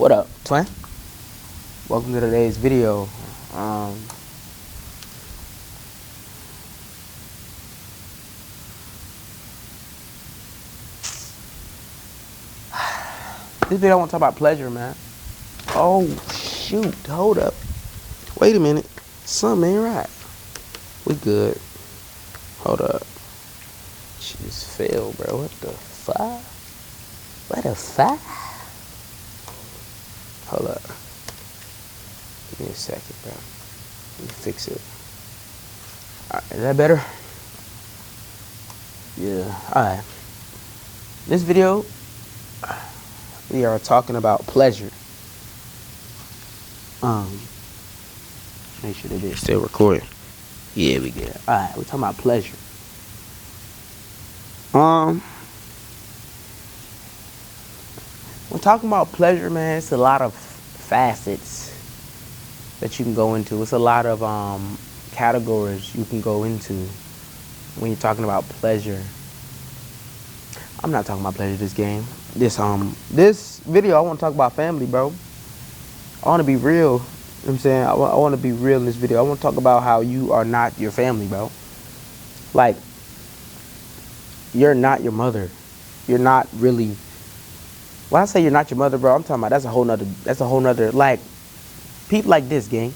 What up, twin? Welcome to today's video. This video I want to talk about pleasure, man. Oh shoot, hold up. Wait a minute. Something ain't right. We good. Hold up. Just failed, bro. What the fuck? What the fuck? Hold up. Give me a second, bro. Let me fix it. Alright, is that better? Yeah. Alright. This video, we are talking about pleasure. Make sure that it's still recording. Yeah, we good. Alright, we're talking about pleasure. When talking about pleasure, man, it's a lot of facets that you can go into. It's a lot of categories you can go into when you're talking about pleasure. I'm not talking about pleasure this game. This video, I want to talk about family, bro. I want to be real. You know what I'm saying? I want to be real in this video. I want to talk about how you are not your family, bro. Like, you're not your mother. You're not really. When I say you're not your mother, bro, I'm talking about that's a whole nother, like, people like this, gang.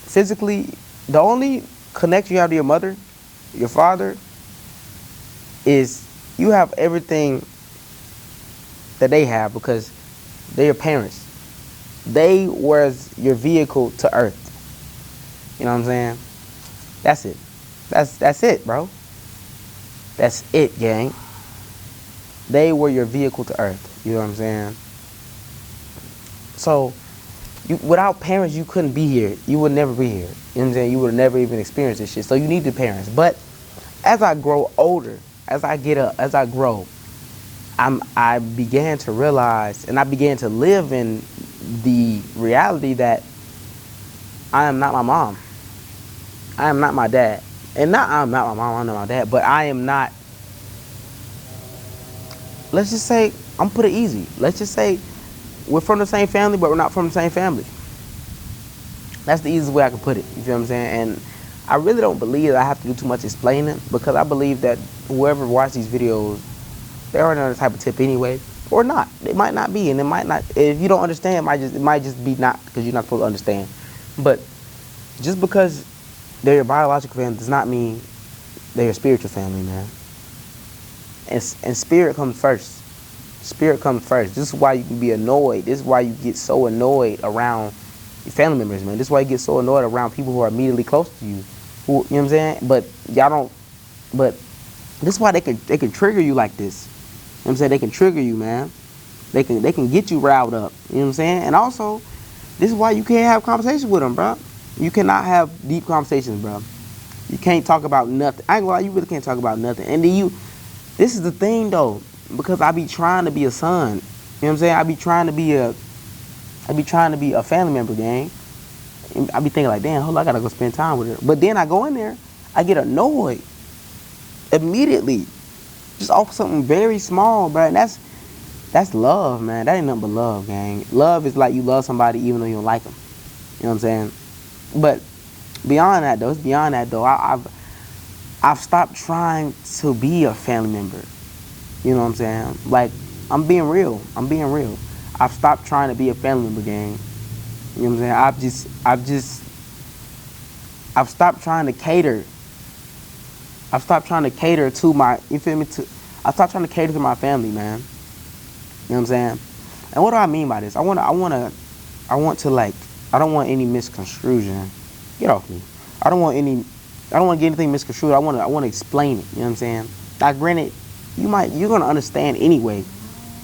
Physically, the only connection you have to your mother, your father, is you have everything that they have because they're your parents. They was your vehicle to earth. You know what I'm saying? That's it. That's it, bro. That's it, gang. They were your vehicle to earth. You know what I'm saying? So, without parents, you couldn't be here. You would never be here. You know what I'm saying? You would never even experience this shit. So you need the parents. But as I grow older, as I get up, as I grow, I began to realize, and I began to live in the reality that I am not my mom. I am not my dad. And not I'm not my mom, I'm not my dad, but I am not. Let's just say, I'm gonna put it easy. Let's just say we're from the same family, but we're not from the same family. That's the easiest way I can put it. You feel what I'm saying? And I really don't believe that I have to do too much explaining, because I believe that whoever watches these videos, they're already on the type of tip anyway, or not. It might not be, and it might not. If you don't understand, it might just be not, because you're not supposed to understand. But just because they're your biological family does not mean they're your spiritual family, man. And spirit comes first. Spirit comes first. This is why you can be annoyed. This is why you get so annoyed around your family members, man. This is why you get so annoyed around people who are immediately close to you. Who, you know what I'm saying? But y'all don't. But this is why they can trigger you like this. You know what I'm saying? They can trigger you, man. They can get you riled up. You know what I'm saying? And also, this is why you can't have conversations with them, bro. You cannot have deep conversations, bro. You can't talk about nothing. I ain't gonna lie, you really can't talk about nothing. And then this is the thing though, because I be trying to be a son. You know what I'm saying? I be trying to be a family member, gang. And I be thinking like, damn, hold on, I gotta go spend time with her. But then I go in there, I get annoyed immediately, just off something very small, bro. And that's love, man. That ain't nothing but love, gang. Love is like you love somebody even though you don't like them. You know what I'm saying? But beyond that though, I've stopped trying to be a family member. You know what I'm saying? Like, I'm being real. I've stopped trying to be a family member, gang. You know what I'm saying? I've stopped trying to cater. I've stopped trying to cater to my, you feel me? I stopped trying to cater to my family, man. You know what I'm saying? And what do I mean by this? I don't want any misconstruction. Get off me. I don't want to get anything misconstrued. I want to explain it. You know what I'm saying? Now, granted, you're gonna understand anyway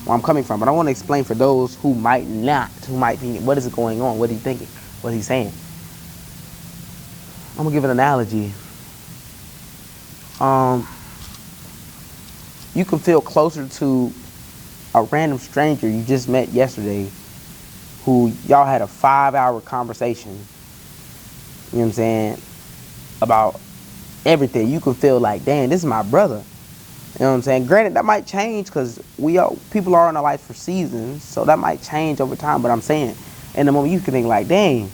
where I'm coming from, but I want to explain for those who might not, who might be, what is going on? What are you thinking? What is he saying? I'm gonna give an analogy. You can feel closer to a random stranger you just met yesterday, who y'all had a 5-hour conversation. You know what I'm saying? About everything. You can feel like, damn, this is my brother. You know what I'm saying? Granted, that might change because people are in our life for seasons, so that might change over time. But I'm saying, in the moment, you can think like, dang,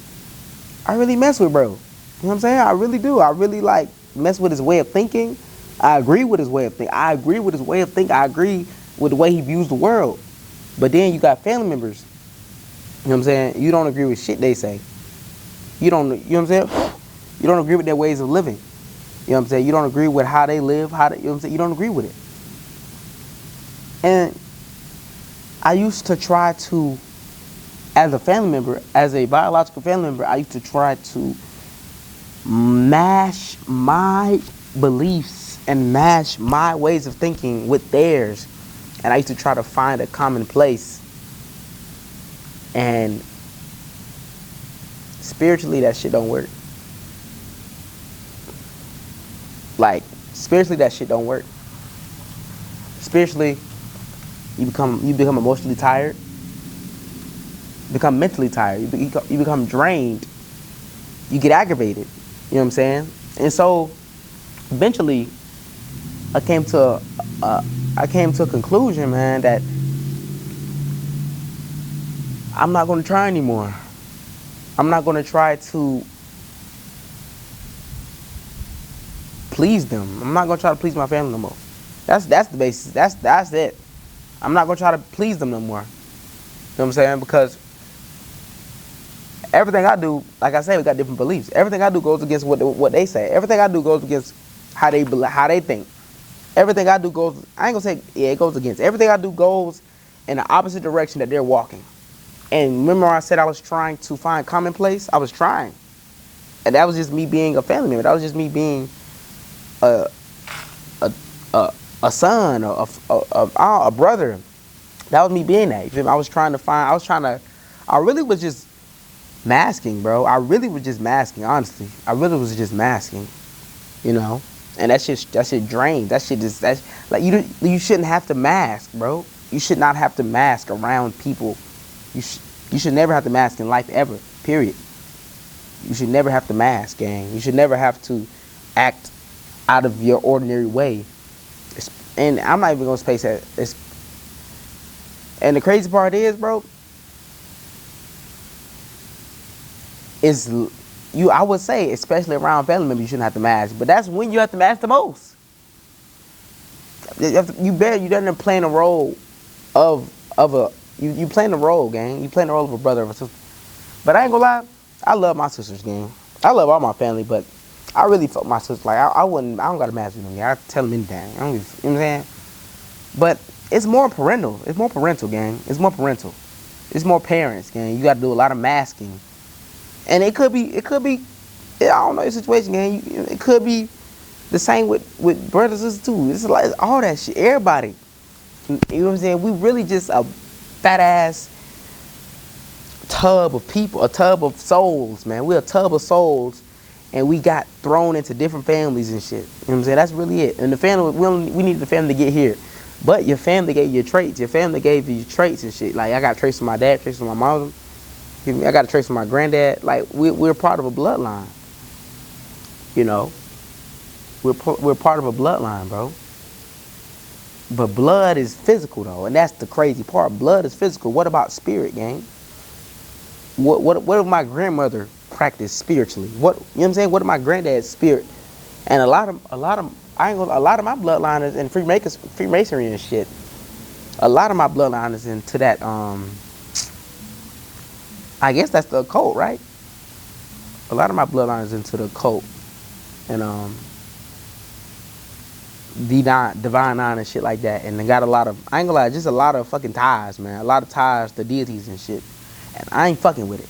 I really mess with bro. You know what I'm saying? I really do. I really like mess with his way of thinking. I agree with his way of thinking. I agree with his way of thinking. I agree with the way he views the world. But then you got family members. You know what I'm saying? You don't agree with shit they say. You know what I'm saying? You don't agree with their ways of living. You know what I'm saying? You don't agree with how they live, you know what I'm saying? You don't agree with it. And I used to try to, as a family member, as a biological family member, I used to try to mash my beliefs and mash my ways of thinking with theirs. And I used to try to find a common place. And spiritually, that shit don't work. Like, spiritually, that shit don't work. Spiritually, you become emotionally tired. You become mentally tired. You become drained. You get aggravated. You know what I'm saying? And so, eventually, I came to a conclusion, man, that I'm not going to try anymore. I'm not going to try to please them. I'm not going to try to please my family no more. That's the basis. That's it. I'm not going to try to please them no more. You know what I'm saying? Because everything I do, like I said, we got different beliefs. Everything I do goes against what they say. Everything I do goes against how they think. Everything I do goes, I ain't going to say, it goes against. Everything I do goes in the opposite direction that they're walking. And remember I said I was trying to find commonplace? I was trying. And that was just me being a family member. That was just me being a son, a brother. That was me being that. You feel me? I really was just masking, bro. I really was just masking, honestly. I really was just masking, you know? And that shit drains. That's like, you shouldn't have to mask, bro. You should not have to mask around people. You should never have to mask in life ever, period. You should never have to mask, gang. You should never have to act out of your ordinary way. And I'm not even going to space that. And the crazy part is, bro, I would say, especially around family members, you shouldn't have to mask. But that's when you have to mask the most. You done playing a role you playing the role, gang. You playing the role of a brother or a sister. But I ain't gonna lie, I love my sisters, gang. I love all my family, but I really felt my sisters. Like, I don't gotta mask with them, gang. I tell them anything. You know what I'm saying? But it's more parental. It's more parental, gang. It's more parental. It's more parents, gang. You gotta do a lot of masking. And it could be, I don't know your situation, gang. It could be the same with brothers and sisters, too. It's like all that shit. Everybody. You know what I'm saying? We really just a fat ass tub of people, a tub of souls, man. We're a tub of souls, and we got thrown into different families and shit. You know what I'm saying? That's really it. And the family, we needed the family to get here. But your family gave you traits. Your family gave you traits and shit. Like, I got traits from my dad, traits from my mom. I got traits from my granddad. Like, we're part of a bloodline. You know? We're part of a bloodline, bro. But blood is physical, though, and that's the crazy part. Blood is physical. What about spirit, gang? What did my grandmother practice spiritually? You know what I'm saying? What did my granddad's spirit? And a lot of my bloodline is in Freemasonry and shit. A lot of my bloodline is into that. I guess that's the occult, right? A lot of my bloodline is into the occult and divine nine and shit like that. And they got a lot of, I ain't gonna lie, just a lot of fucking ties, man. A lot of ties to deities and shit. And I ain't fucking with it.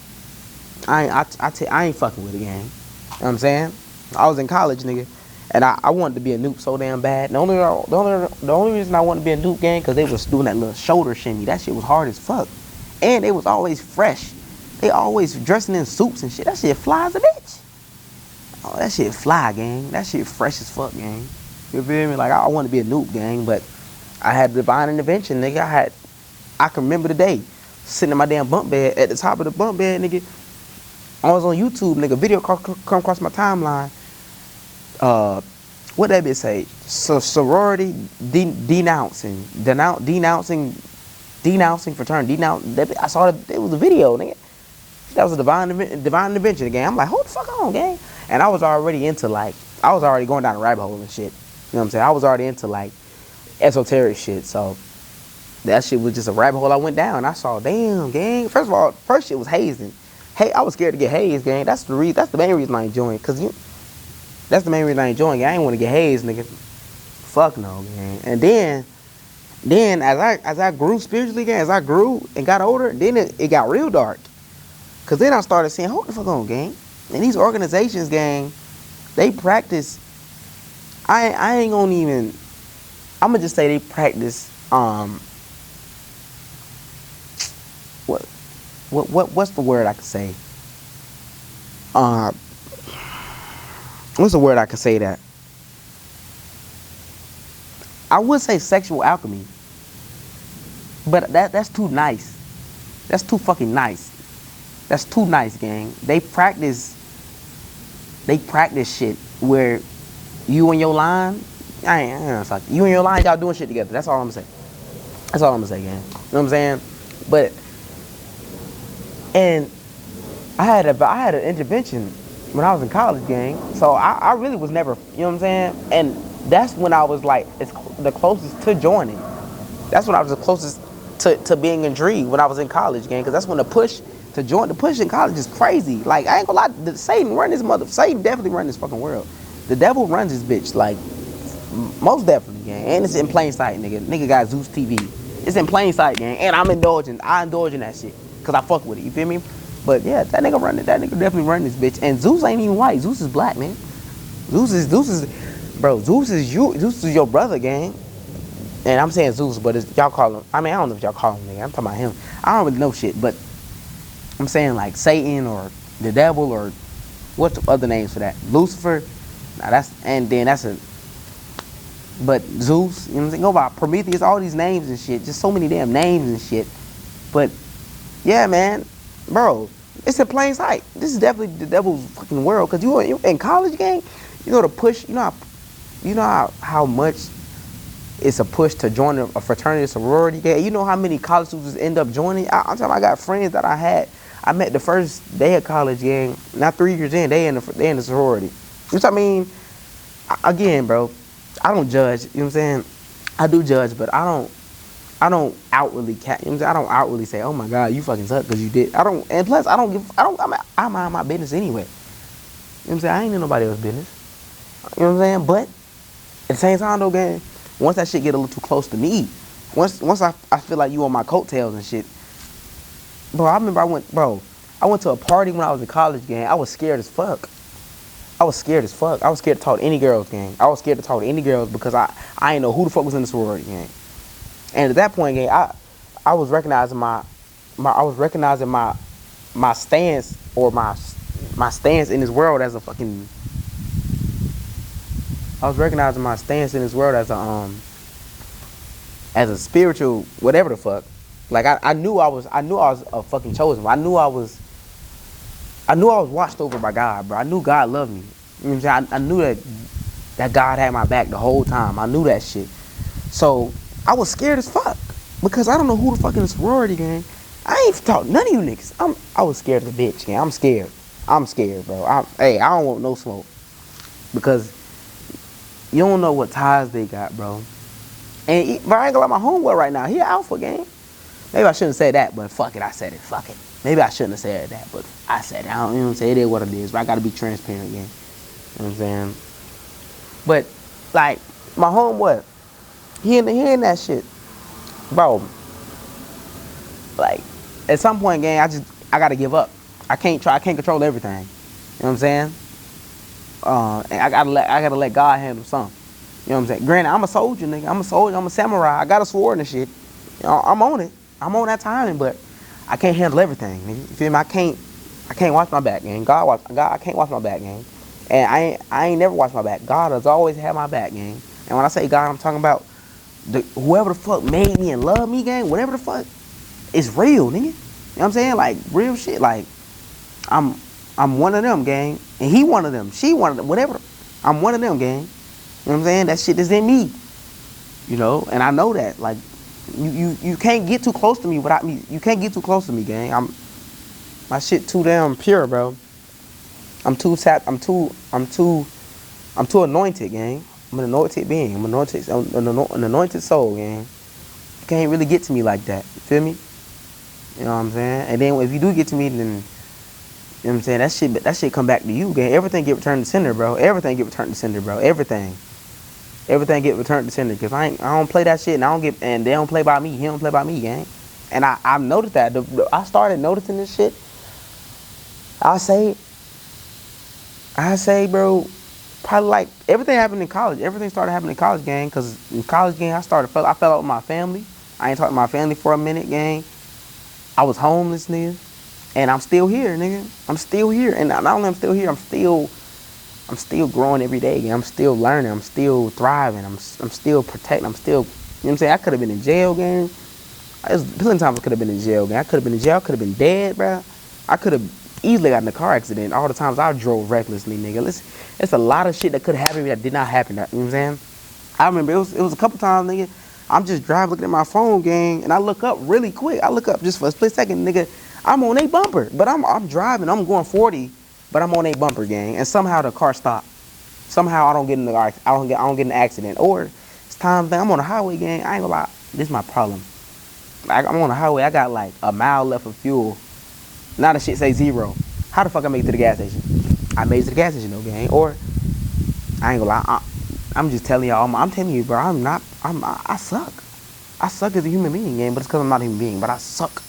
I ain't fucking with it, gang. You know what I'm saying? I was in college, nigga, and I wanted to be a noob so damn bad. The only reason I wanted to be a noob, gang, because they was doing that little shoulder shimmy. That shit was hard as fuck. And they was always fresh. They always dressing in suits and shit. That shit fly as a bitch. Oh, that shit fly, gang. That shit fresh as fuck, gang. You feel me? Like, I want to be a noob, gang, but I had divine intervention, nigga. I can remember the day, sitting in my damn bunk bed, at the top of the bunk bed, nigga. I was on YouTube, nigga. Video come across my timeline. what that bitch say? So sorority denouncing fraternity. I saw it was a video, nigga. That was a divine intervention again. I'm like, hold the fuck on, gang. And I was already into I was already going down a rabbit hole and shit. You know what I'm saying? I was already into esoteric shit. So that shit was just a rabbit hole I went down. I saw, damn, gang. First of all, first shit was hazing. Hey, I was scared to get hazed, gang. That's the main reason I ain't joined. That's the main reason I ain't joined, gang. I ain't want to get hazed, nigga. Fuck no, gang. And then as I grew spiritually, gang, as I grew and got older, then it got real dark. Cause then I started saying, hold the fuck on, gang. And these organizations, gang, they practice. I ain't gonna even. I'm gonna just say they practice. What's the word I could say? What's the word I could say that? I would say sexual alchemy, but that's too nice. That's too fucking nice. That's too nice, gang. They practice shit where you and your line, you and your line, y'all doing shit together. That's all I'm gonna say. That's all I'm gonna say, gang. You know what I'm saying? But, and I had an intervention when I was in college, gang. So I really was never, you know what I'm saying? And that's when I was like, the closest to joining. That's when I was the closest to being intrigued when I was in college, gang. Because that's when the push to join, the push in college is crazy. Like, I ain't gonna lie, Satan definitely run this fucking world. The devil runs this bitch, like, most definitely, gang. And it's in plain sight, nigga. Nigga got Zeus TV. It's in plain sight, gang. And I indulge in that shit. Because I fuck with it, you feel me? But yeah, that nigga definitely run this bitch. And Zeus ain't even white. Zeus is black, man. Zeus is your brother, gang. And I'm saying Zeus, but y'all call him, I don't know if y'all call him, nigga. I'm talking about him. I don't really know shit, but I'm saying like Satan or the devil or what's the other names for that? Lucifer. But Zeus, you know what I'm saying? Go about Prometheus, all these names and shit. Just so many damn names and shit. But yeah, man, bro, it's in plain sight. This is definitely the devil's fucking world. Cause you in college, gang, you know the push. You know how much it's a push to join a fraternity, sorority, gang. You know how many college students end up joining. I'm talking. I got friends that I met the first day of college, gang. Not 3 years in, they in the sorority. Which I mean, again, bro, I don't judge. You know what I'm saying? I do judge, but I don't outwardly I don't outwardly say, oh my God, you fucking suck because you did. And plus I mind my business anyway. You know what I'm saying? I ain't in nobody else's business. You know what I'm saying? But at the same time though, gang, once that shit get a little too close to me, once I feel like you on my coattails and shit, bro, I remember I went to a party when I was in college, gang. I was scared as fuck. I was scared to talk to any girls, gang. I was scared to talk to any girls because I didn't know who the fuck was in the sorority, gang. And at that point, gang, I was recognizing my stance or my stance in this world as a fucking. I was recognizing my stance in this world as a spiritual whatever the fuck. Like I knew I was a fucking chosen. I knew I was watched over by God, bro. I knew God loved me. You know what I'm saying? I knew that God had my back the whole time. I knew that shit. So I was scared as fuck because I don't know who the fuck in the sorority, gang. I ain't talk none of you niggas. I was scared of the bitch, gang. I'm scared, bro. I don't want no smoke because you don't know what ties they got, bro. And but I ain't gonna let my homeboy right now. He an alpha, gang. Maybe I shouldn't say that, but fuck it, I said it. Fuck it. Maybe I shouldn't have said that, but I said it. I don't, you know what I'm saying? It is what it is, but I gotta be transparent, gang. You know what I'm saying? But like my homeboy, he in that shit, bro. Like at some point, gang, I gotta give up. I can't control everything. You know what I'm saying? And I gotta let God handle something. You know what I'm saying? Granted, I'm a soldier, nigga. I'm a soldier. I'm a samurai. I got a sword and shit. You know, I'm on it. I'm on that timing, but I can't handle everything, nigga. You feel me? I can't watch my back, gang. God, I can't watch my back, gang. And I ain't never watched my back. God has always had my back, gang. And when I say God, I'm talking about whoever the fuck made me and loved me, gang. Whatever the fuck, it's real, nigga. You know what I'm saying? Like real shit. Like I'm one of them, gang. And he one of them. She one of them. Whatever. I'm one of them, gang. know what I'm saying? That shit is in me. You know, and I know that. Like, you can't get too close to me without me. You can't get too close to me, gang. My shit too damn pure, bro. I'm too anointed, gang. I'm an anointed being. I'm an anointed soul, gang. You can't really get to me like that. You feel me? You know what I'm saying? And then if you do get to me, then, you know what I'm saying, that shit come back to you, gang. Everything get returned to sender, bro. Everything get returned to sender, bro. Everything get returned to sender. Cause I don't play that shit, and they don't play by me. He don't play by me, gang. And I've noticed that. I started noticing this shit. I say, bro, probably like everything happened in college. Everything started happening in college, gang. Cause in college, gang, I fell out with my family. I ain't talked to my family for a minute, gang. I was homeless, nigga. And I'm still here, nigga. I'm still here. And not only I'm still here, I'm still growing every day, gang. I'm still learning. I'm still thriving. I'm still protecting. I'm still, you know what I'm saying? I could have been in jail, gang. There's plenty of times I could have been in jail, gang. I could have been in jail. I could have been dead, bro. I could have easily got in a car accident. All the times I drove recklessly, nigga. It's a lot of shit that could have happened to me that did not happen. You know what I'm saying? I remember it was a couple times, nigga. I'm just driving, looking at my phone, gang, and I look up really quick. I look up just for a split second, nigga. I'm on a bumper, but I'm driving. I'm going 40, but I'm on a bumper, gang, and somehow the car stopped. Somehow I don't get in an accident. Or it's times that I'm on the highway, gang. I ain't gonna lie. This is my problem. Like, I'm on the highway. I got like a mile left of fuel. Now the shit say 0. How the fuck I make it to the gas station? I made it to the gas station, though, gang. Or I ain't gonna lie. I'm just telling y'all. I'm telling you, bro. I suck. I suck as a human being, gang. But it's because I'm not a human being. But I suck.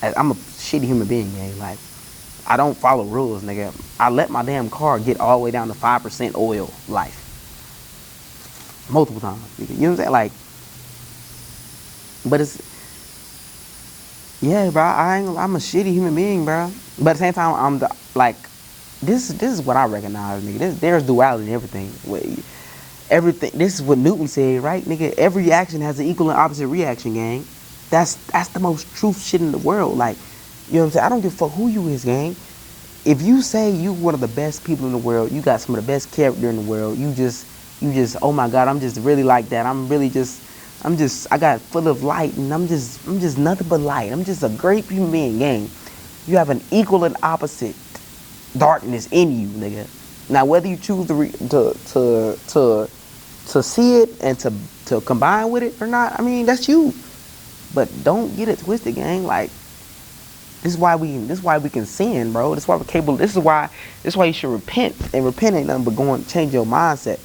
I'm a shitty human being, gang. Like, I don't follow rules, nigga. I let my damn car get all the way down to 5% oil life. Multiple times, nigga. You know what I'm saying? Like, but it's, yeah, bro. I'm a shitty human being, bro. But at the same time, this is what I recognize, nigga. There's duality in everything. This is what Newton said, right, nigga? Every action has an equal and opposite reaction, gang. That's the most truth shit in the world. Like, you know what I'm saying? I don't give a fuck who you is, gang. If you say you one of the best people in the world, you got some of the best character in the world, you just, oh my God, I'm just really like that. I got full of light, and I'm just nothing but light. I'm just a great human being, gang. You have an equal and opposite darkness in you, nigga. Now, whether you choose to see it and to combine with it or not, I mean, that's you. But don't get it twisted, gang. Like, this is why we can sin, bro. This is why we're capable. This is why you should repent. And repent ain't nothing but change your mindset.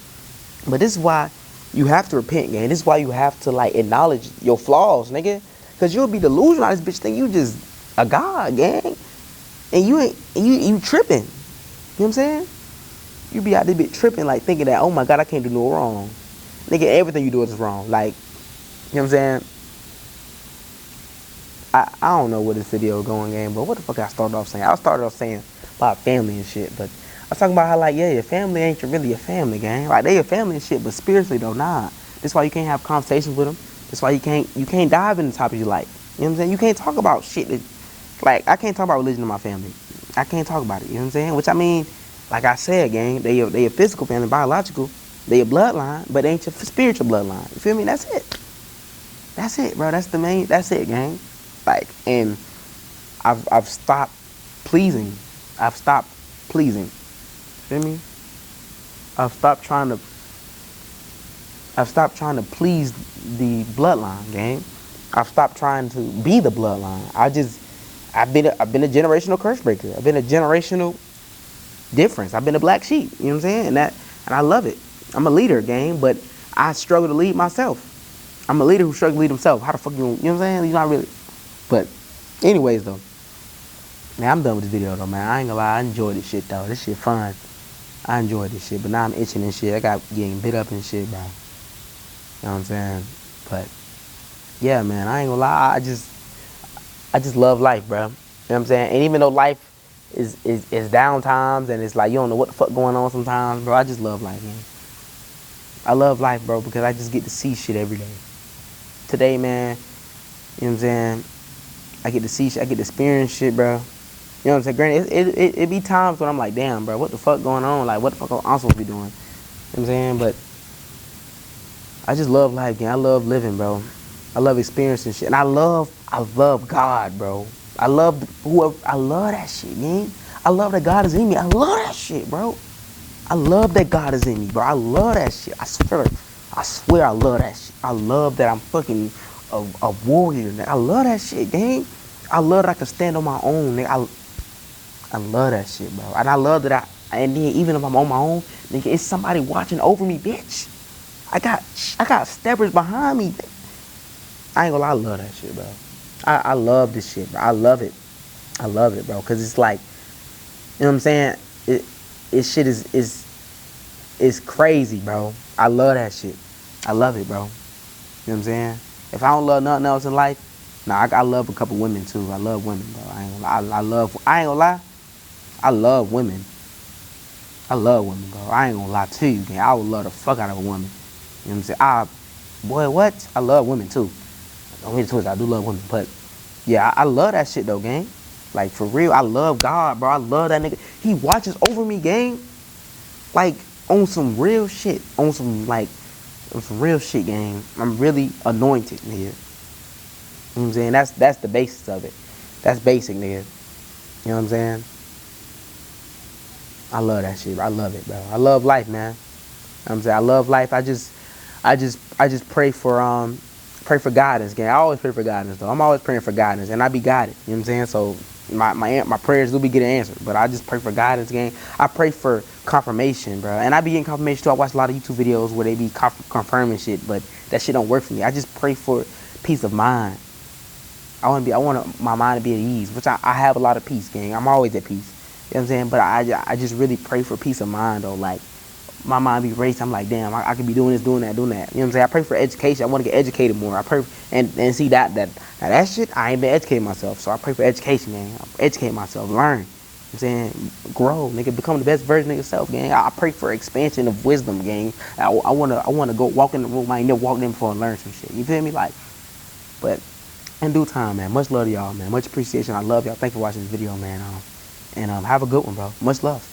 But this is why you have to repent, gang. This is why you have to, like, acknowledge your flaws, nigga. Cause you'll be delusional on this bitch thing. You just a god, gang. And you tripping. You know what I'm saying? You be out there bitch tripping, like, thinking that, oh my God, I can't do no wrong. Nigga, everything you do is wrong. Like, you know what I'm saying? I don't know where this video is going, gang, but what the fuck I started off saying? I started off saying about family and shit, but I was talking about how, like, yeah, your family ain't really your family, gang. Like, they your family and shit, but spiritually, though, nah. That's why you can't have conversations with them. That's why you can't dive into topics you like. You know what I'm saying? You can't talk about shit that, like, I can't talk about religion in my family. I can't talk about it, you know what I'm saying? Which, I mean, like I said, gang, they your physical family, biological, they your bloodline, but they ain't your spiritual bloodline. You feel me? That's it. That's it, bro. That's it, gang. Like, and I've stopped pleasing. Feel me? I've stopped trying to please the bloodline, gang. I've stopped trying to be the bloodline. I've been a generational curse breaker. I've been a generational difference. I've been a black sheep. You know what I'm saying? And I love it. I'm a leader, gang, but I struggle to lead myself. I'm a leader who struggles to lead himself. How the fuck you know what I'm saying? You're not really. But anyways, though, man, I'm done with this video, though, man. I ain't gonna lie, I enjoyed this shit, though. This shit fun. I enjoyed this shit, but now I'm itching and shit. I got getting bit up and shit, bro. You know what I'm saying? But yeah, man, I ain't gonna lie. I just love life, bro. You know what I'm saying? And even though life is down times and it's like you don't know what the fuck going on sometimes, bro, I just love life, man. I love life, bro, because I just get to see shit every day. Today, man, you know what I'm saying? I get to see shit, I get to experience shit, bro. You know what I'm saying? Granted, it be times when I'm like, damn, bro, what the fuck going on? Like, what the fuck I'm supposed to be doing? You know what I'm saying? But I just love life, gang. I love living, bro. I love experiencing shit. And I love God, bro. I love I love that shit, gang. I love that God is in me. I love that shit, bro. I love that God is in me, bro. I love that shit. I swear I love that shit. I love that I'm fucking a warrior, nigga. I love that shit, gang. I love that I can stand on my own, nigga. I love that shit, bro. And I love that and then even if I'm on my own, nigga, it's somebody watching over me, bitch. I got steppers behind me. I ain't gonna lie, I love that shit, bro. I love this shit, bro. I love it. I love it, bro. Cause it's like, you know what I'm saying? It shit is crazy, bro. I love that shit. I love it, bro. You know what I'm saying? If I don't love nothing else in life, nah, I love a couple women too. I love women, bro. I ain't gonna lie. I love women. I love women, bro. I ain't gonna lie to you, man. I would love the fuck out of a woman. You know what I'm saying? Boy, what? I love women too. Don't get it twisted. I do love women, but yeah, I love that shit though, gang. Like for real, I love God, bro. I love that nigga. He watches over me, gang. Like on some real shit, on some real shit, gang. I'm really anointed, nigga. You know what I'm saying? That's the basis of it. That's basic, nigga. You know what I'm saying? I love that shit. I love it, bro. I love life, man. You know what I'm saying? I love life. I just pray for guidance, gang. I always pray for guidance though. I'm always praying for guidance and I be guided. You know what I'm saying? So my prayers do be getting answered. But I just pray for guidance, gang. I pray for confirmation, bro. And I be getting confirmation too. I watch a lot of YouTube videos where they be confirming shit, but that shit don't work for me. I just pray for peace of mind. I want my mind to be at ease, which I have a lot of peace, gang. I'm always at peace. You know what I'm saying? But I just really pray for peace of mind though. Like my mind be racing. I'm like, damn, I could be doing this, doing that, doing that. You know what I'm saying? I pray for education. I want to get educated more. I pray and see that shit. I ain't been educating myself, so I pray for education, man. Educate myself, learn. You know what I'm saying? Grow, nigga, become the best version of yourself, gang. I pray for expansion of wisdom, gang. I wanna go walk in the room I ain't never walked in before and learn some shit. You feel me? Like, but in due time, man. Much love to y'all, man. Much appreciation. I love y'all. Thanks for watching this video, man. And have a good one, bro. Much love.